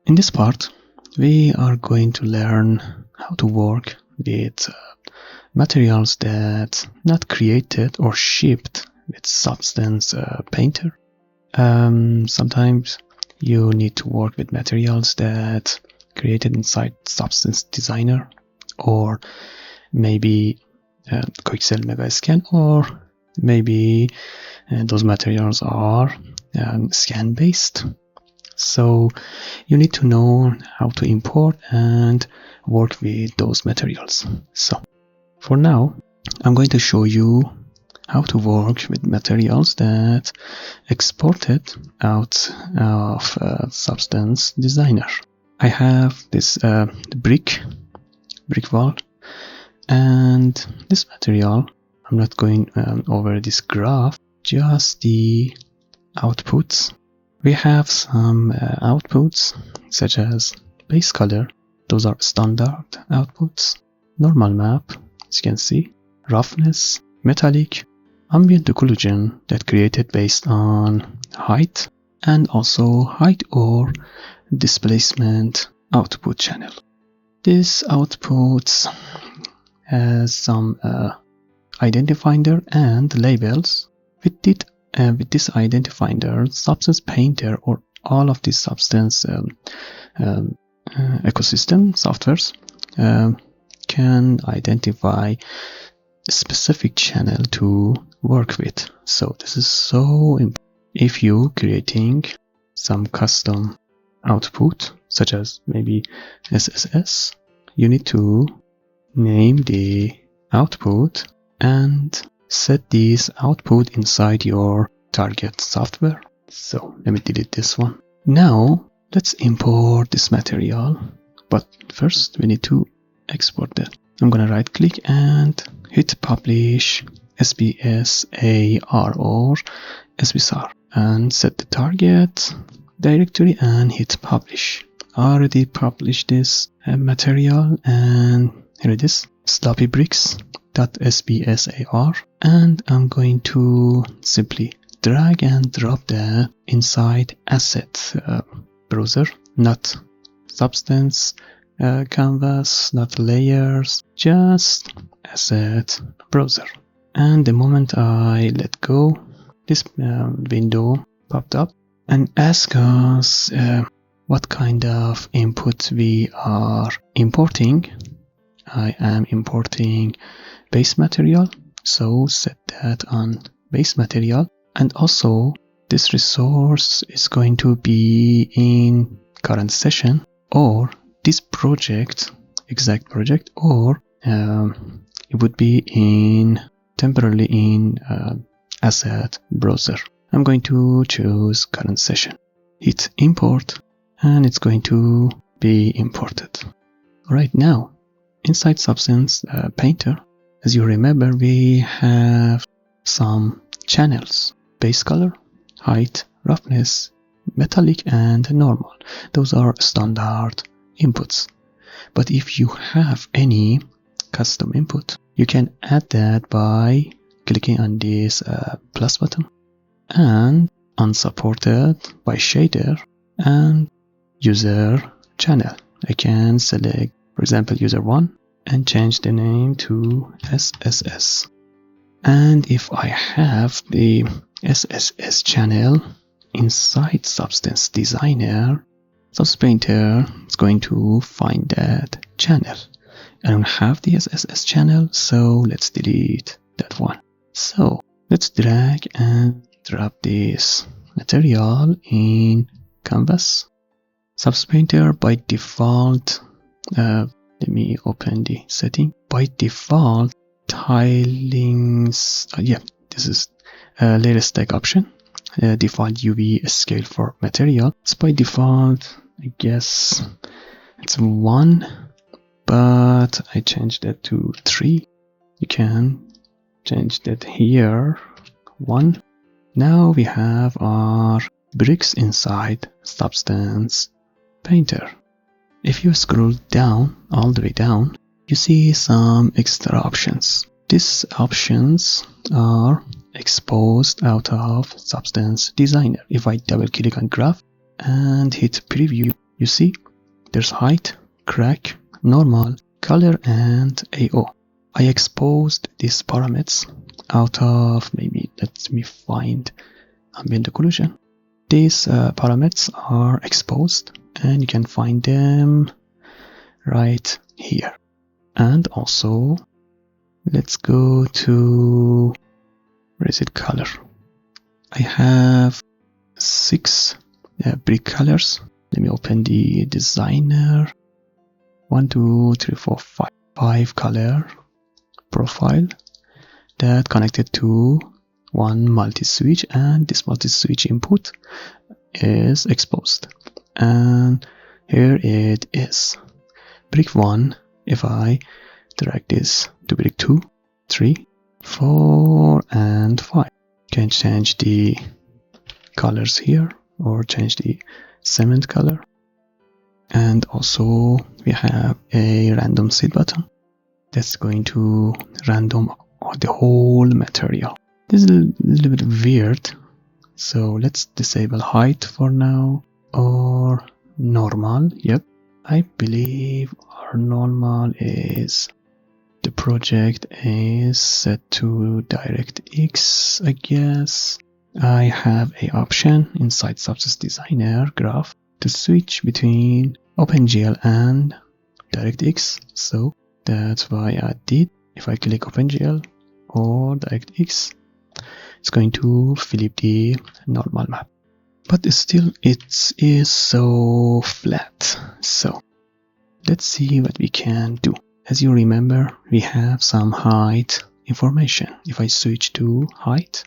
In this part, we are going to learn how to work with materials that not created or shipped with Substance Painter. Sometimes you need to work with materials that created inside Substance Designer, or maybe Quixel Megascan, or maybe those materials are scan based. So you need to know how to import and work with those materials. So for now, I'm going to show you how to work with materials that exported out of Substance Designer. I have this brick wall, and this material, I'm not going over this graph, just the outputs. We have some outputs such as base color, those are standard outputs, normal map, as you can see, roughness, metallic, ambient occlusion that created based on height, and also height or displacement output channel. This output has some identifier and labels. With this identifier, Substance Painter or all of these Substance ecosystem softwares can identify a specific channel to work with. So this is so important. If you creating some custom output, such as maybe SSS, you need to name the output and set this output inside your target software. So let me delete this one. Now let's import this material, but first we need to export that. I'm gonna right click and hit publish SBSAR or SBSAR and set the target directory and hit publish. I already published this material, and here it is, sloppybricks.sbsar, and I'm going to simply drag and drop that inside asset browser, not Substance canvas, not layers, just asset browser. And the moment I let go, this window popped up and asked us what kind of input we are importing. I am importing base material, so set that on base material. And also this resource is going to be in current session, or this project, exact project, or it would be in temporarily in asset browser. I'm going to choose current session, hit import, and it's going to be imported. Right now, inside Substance Painter, as you remember, we have some channels: base color, height, roughness, metallic, and normal. Those are standard inputs. But if you have any custom input, you can add that by clicking on this plus button, and unsupported by shader and user channel. I can select, for example, user 1 and change the name to SSS. And if I have the SSS channel inside Substance Designer, Substance Painter is going to find that channel. I don't have the SSS channel, so let's delete that one. So let's drag and drop this material in canvas. Substance Painter by default, let me open the setting. By default, tilings, this is layer stack option. Default UV scale for material. It's by default, I guess it's 1, but I changed that to 3. You can change that here, 1. Now we have our bricks inside Substance Painter. If you scroll down, all the way down, you see some extra options. These options are exposed out of Substance Designer. If I double click on graph and hit preview, You see, there's height, crack, normal, color, and AO. I exposed these parameters out of, maybe let me find ambient occlusion. These parameters are exposed, and you can find them right here. And also, let's go to, where is it, color. I have 6 brick colors. Let me open the designer. 1, 2, 3, 4, 5 color profile that connected to one multi-switch, and this multi-switch input is exposed. And here it is. Brick 1, if I drag this to brick 2, 3, 4, and 5. Can change the colors here or change the cement color. And also we have a random seed button that's going to random the whole material. This is a little bit weird, so let's disable height for now, or normal. Yep, I believe our normal is, the project is set to DirectX, I guess. I have an option inside Substance Designer graph to switch between OpenGL and DirectX, so that's why I did. If I click OpenGL or DirectX, it's going to flip the normal map, but still it is so flat. So let's see what we can do. As you remember, we have some height information. If I switch to height,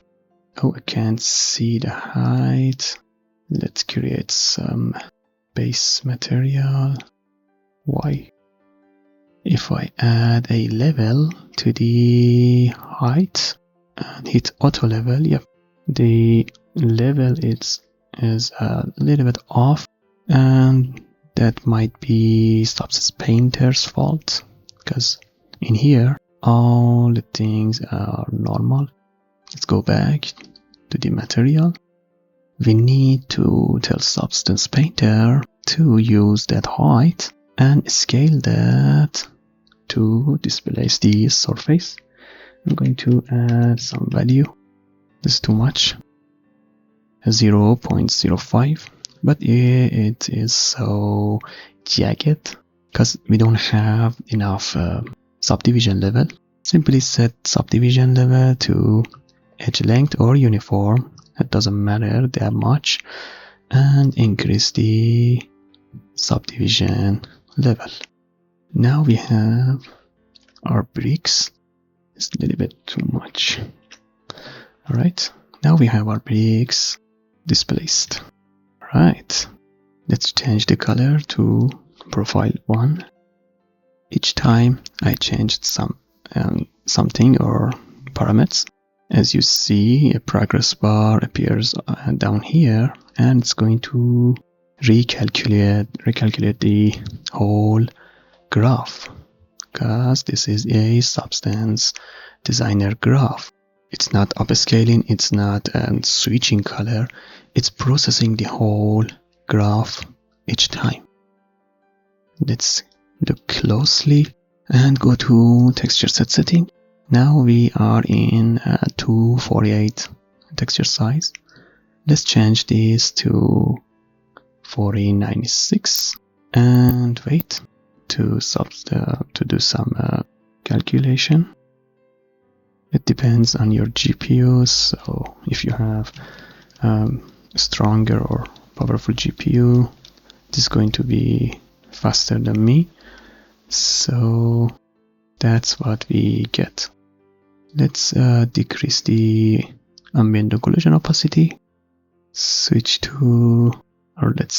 oh, I can't see the height. Let's create some base material. Why? If I add a level to the height and hit auto level, yep, the level is a little bit off, and that might be Substance Painter's fault, because in here all the things are normal. Let's go back to the material. We need to tell Substance Painter to use that height and scale that to displace the surface. I'm going to add some value. This is too much, 0.05, but it is so jagged because we don't have enough subdivision level. Simply set subdivision level to edge length or uniform, it doesn't matter that much, and increase the subdivision level. Now we have our bricks. It's a little bit too much. Alright, now we have our bricks displaced. Right, let's change the color to profile 1. Each time I changed something or parameters, as you see, a progress bar appears down here, and it's going to recalculate the whole graph, because this is a Substance Designer graph. It's not upscaling, it's not switching color, it's processing the whole graph each time. Let's look closely and go to texture set setting. Now we are in 248 texture size. Let's change this to 4096 and wait to do some calculation. It depends on your GPU, so if you have stronger or powerful GPU, this is going to be faster than me, so that's what we get. Let's decrease the ambient occlusion opacity, switch to, or let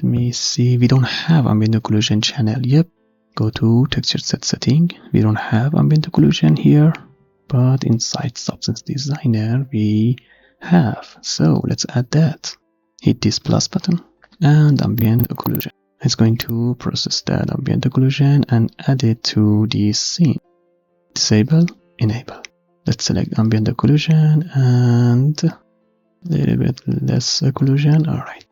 me see, we don't have ambient occlusion channel. Yep, go to texture set setting. We don't have ambient occlusion here, but inside Substance Designer we have, so let's add that. Hit this plus button and ambient occlusion. It's going to process that ambient occlusion and add it to the scene. Disable, enable. Let's select ambient occlusion and a little bit less occlusion. Alright,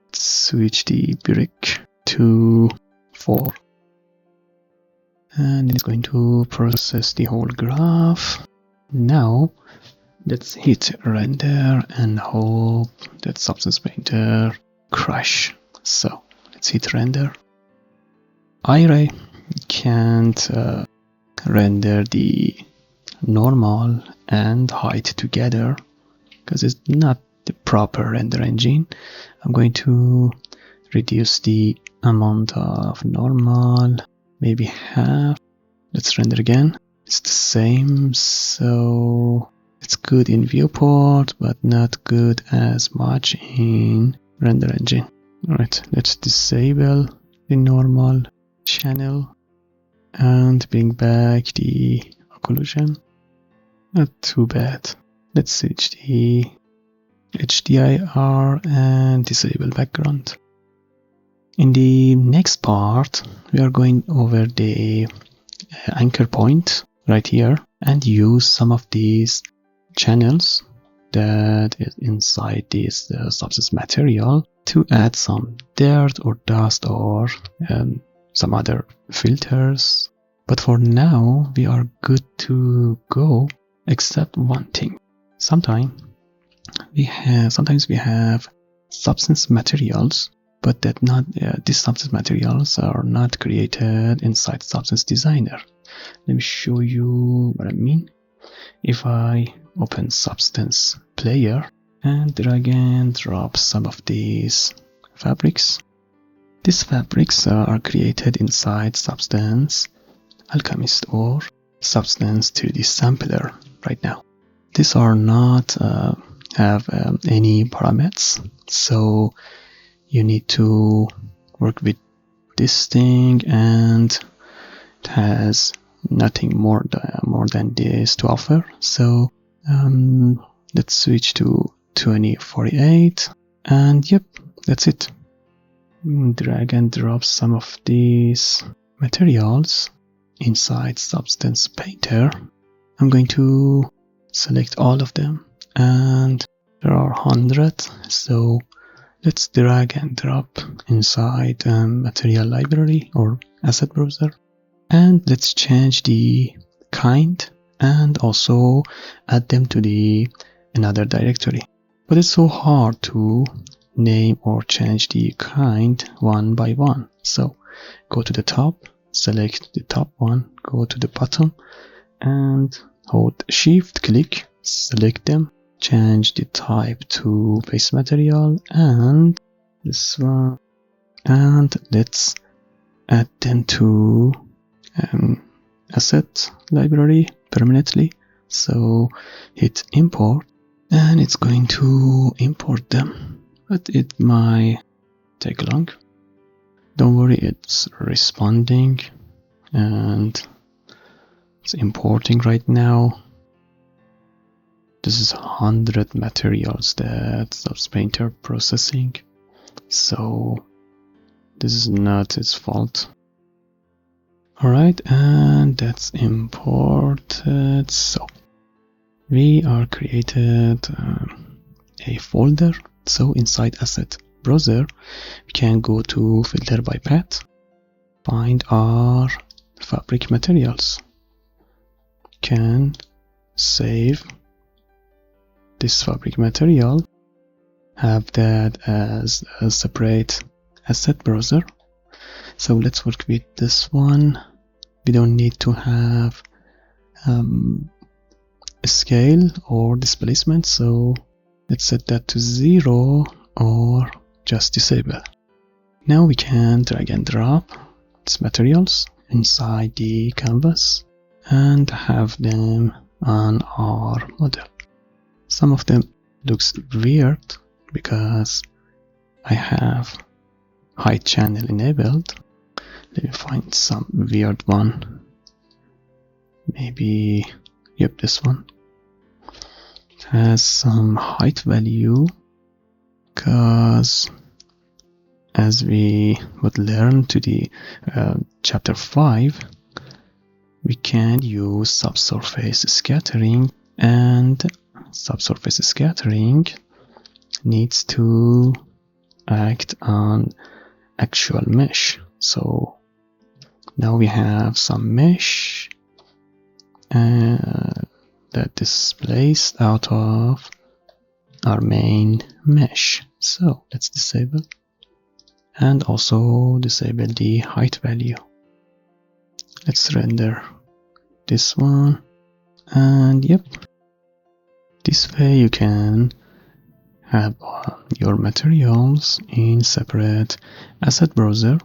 let's switch the brick to 4. And it's going to process the whole graph. Now let's hit render and hope that Substance Painter crash. So let's hit render. Iray can't render the normal and height together because it's not the proper render engine. I'm going to reduce the amount of normal, maybe half. Let's render again. It's the same, so it's good in viewport but not good as much in render engine. Alright, let's disable the normal channel and bring back the occlusion. Not too bad. Let's switch the HDR and disable background. In the next part, we are going over the anchor point right here and use some of these channels that is inside this substance material to add some dirt or dust or some other filters. But for now, we are good to go, except one thing. Sometimes we have substance materials, but these substance materials are not created inside Substance Designer. Let me show you what I mean. If I open Substance Player and drag and drop some of these fabrics, these fabrics are created inside Substance Alchemist or Substance 3D Sampler right now. These are not have any parameters, so you need to work with this thing, and it has nothing more than this to offer. So let's switch to 2048, and yep, that's it. Drag and drop some of these materials inside Substance Painter. I'm going to select all of them, and there are 100, so let's drag and drop inside material library or asset browser, and let's change the kind and also add them to another directory. But it's so hard to name or change the kind one by one. So go to the top, select the top one, go to the bottom and hold shift click, select them, change the type to base material and this one, and let's add them to asset library permanently. So hit import and it's going to import them, but it might take long. Don't worry, it's responding and it's importing right now. This is 100 materials that Substance Painter processing, so this is not its fault. Alright, and that's imported. So we are created a folder. So inside asset browser, we can go to filter by path, find our fabric materials, can save this fabric material, have that as a separate asset browser. So let's work with this one. We don't need to have a scale or displacement, so let's set that to 0 or just disable. Now we can drag and drop these materials inside the canvas and have them on our model. Some of them looks weird because I have height channel enabled. Let me find some weird one. Maybe, yep, this one. It has some height value because as we would learn to the chapter 5, we can use subsurface scattering, and subsurface scattering needs to act on actual mesh. So now we have some mesh that displays out of our main mesh. So let's disable and also disable the height value. Let's render this one, and yep, this way you can have your materials in separate asset browser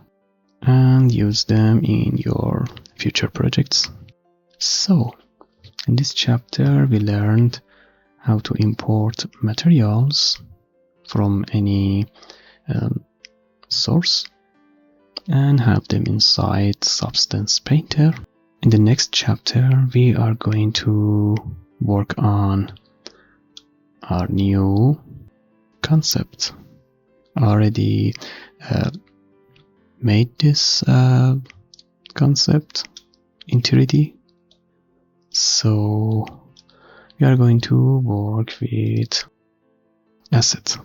and use them in your future projects. So in this chapter we learned how to import materials from any source and have them inside Substance Painter. In the next chapter we are going to work on our new concept. I already made this concept in 3D, so we are going to work with assets.